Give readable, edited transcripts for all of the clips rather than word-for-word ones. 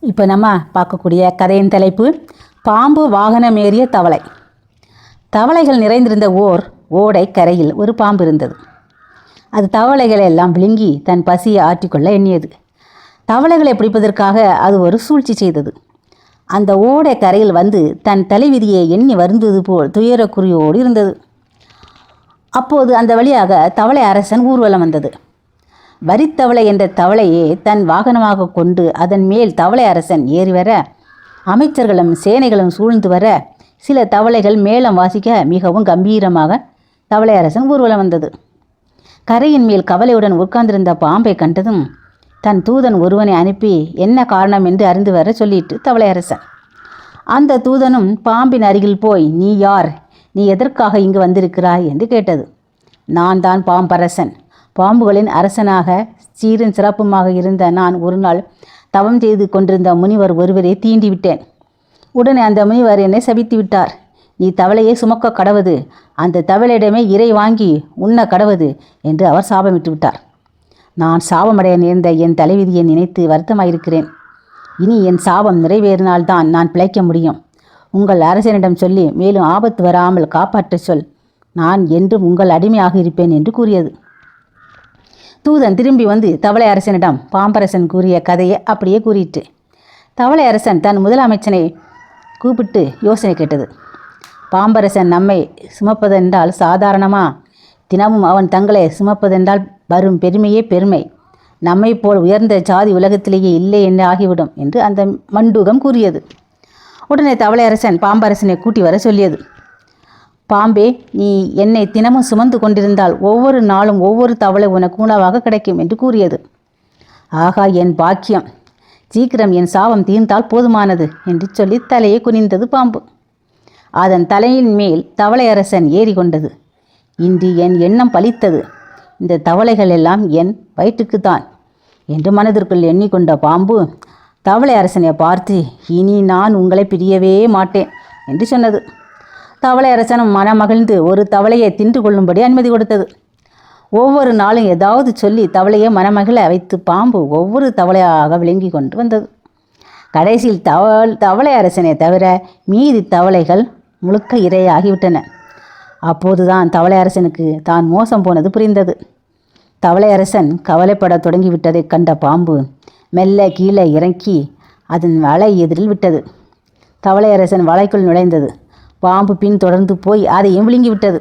இப்போ நம்ம பார்க்கக்கூடிய கதையின் தலைப்பு பாம்பு வாகனமேறிய தவளை. தவளைகள் நிறைந்திருந்த ஓடை கரையில் ஒரு பாம்பு இருந்தது. அது தவளைகளை எல்லாம் விழுங்கி தன் பசியை ஆற்றிக்கொள்ள எண்ணியது. தவளைகளை பிடிப்பதற்காக அது ஒரு சூழ்ச்சி செய்தது. அந்த ஓடை கரையில் வந்து தன் தலைவிதியை எண்ணி வருந்துவது போல் துயரக்குறியோடு இருந்தது. அப்போது அந்த வழியாக தவளை அரசன் ஊர்வலம் வந்தது. வரித்தவளை என்ற தவளையை தன் வாகனமாக கொண்டு அதன் மேல் தவளை அரசன் ஏறி வர, அமைச்சர்களும் சேனைகளும் சூழ்ந்து வர, சில தவளைகள் மேளம் வாசிக்க மிகவும் கம்பீரமாக தவளை அரசன் ஊர்வலம் வந்தது. கரையின் மேல் கவலையுடன் உட்கார்ந்திருந்த பாம்பை கண்டதும் தன் தூதன் ஒருவனை அனுப்பி என்ன காரணம் என்று அறிந்து வர சொல்லிட்டு தவளை அரசன். அந்த தூதனும் பாம்பின் அருகில் போய், நீ யார், நீ எதற்காக இங்கு வந்திருக்கிறாய் என்று கேட்டது. நான் தான் பாம்பரசன். பாம்புகளின் அரசனாக சீரும் சிறப்புமாக இருந்த நான் ஒரு நாள் தவம் செய்து கொண்டிருந்த முனிவர் ஒருவரை தீண்டிவிட்டேன். உடனே அந்த முனிவர் என்னை சபித்து விட்டார். நீ தவளையை சுமக்க கடவது, அந்த தவளையிடமே இறை வாங்கி உண்ண கடவது என்று அவர் சாபமிட்டு விட்டார். நான் சாபமடைய நேர்ந்த என் தலைவிதியை நினைத்து வருத்தமாயிருக்கிறேன். இனி என் சாபம் நிறைவேறினால்தான் நான் பிழைக்க முடியும். உங்கள் அரசனிடம் சொல்லி மேலும் ஆபத்து வராமல் காப்பாற்ற சொல். நான் என்றும் உங்கள் அடிமையாக இருப்பேன் என்று கூறியது. தூதன் திரும்பி வந்து தவளை அரசனிடம் பாம்பரசன் கூறிய கதையை அப்படியே கூறிட்டு, தவளை அரசன் தன் முதலமைச்சனை கூப்பிட்டு யோசனை கேட்டது. பாம்பரசன் நம்மை சுமப்பதென்றால் சாதாரணமா? தினமும் அவன் தங்களை சுமப்பதென்றால் வரும் பெருமையே பெருமை. நம்மை போல் உயர்ந்த ஜாதி உலகத்திலேயே இல்லை என்று ஆகிவிடும் என்று அந்த மண்டூகம் கூறியது. உடனே தவளை அரசன் பாம்பரசனை கூட்டி வர சொல்லியது. பாம்பே, நீ என்னை தினமும் சுமந்து கொண்டிருந்தால் ஒவ்வொரு நாளும் ஒவ்வொரு தவளை உனக்கு உணவாக கிடைக்கும் என்று கூறியது. ஆகா, என் பாக்கியம்! சீக்கிரம் என் சாபம் தீர்ந்தால் போதுமானது என்று சொல்லி தலையை குனிந்தது பாம்பு. அதன் தலையின் மேல் தவளை அரசன் ஏறி கொண்டது. இன்று என் எண்ணம் பலித்தது. இந்த தவளைகள் எல்லாம் என் வயிற்றுக்குத்தான் என்று மனதிற்குள் எண்ணிக்கொண்ட பாம்பு தவளை அரசனை பார்த்து, இனி நான் உங்களை பிரியவே மாட்டேன் என்று சொன்னது. தவளை அரசனும் மனமகிழ்ந்து ஒரு தவளையை தின்று கொள்ளும்படி அனுமதி கொடுத்தது. ஒவ்வொரு நாளும் ஏதாவது சொல்லி தவளையை மனமகிழ வைத்து பாம்பு ஒவ்வொரு தவளையாக விளங்கி கொண்டு வந்தது. கடைசியில் தவளை அரசனை தவிர மீதி தவளைகள் முழுக்க இரையாகிவிட்டன. அப்போதுதான் தவளை அரசனுக்கு தான் மோசம் போனது புரிந்தது. தவளை அரசன் கவலைப்பட தொடங்கிவிட்டதை கண்ட பாம்பு மெல்ல கீழே இறக்கி அதன் வலை எதிரில் விட்டது. தவளை அரசன் வலைக்குள் நுழைந்தது. பாம்பு பின் தொடர்ந்து போய் அதையும் விழுங்கிவிட்டது.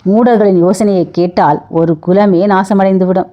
மூடர்களின் யோசனையை கேட்டால் ஒரு குலமே நாசமடைந்துவிடும்.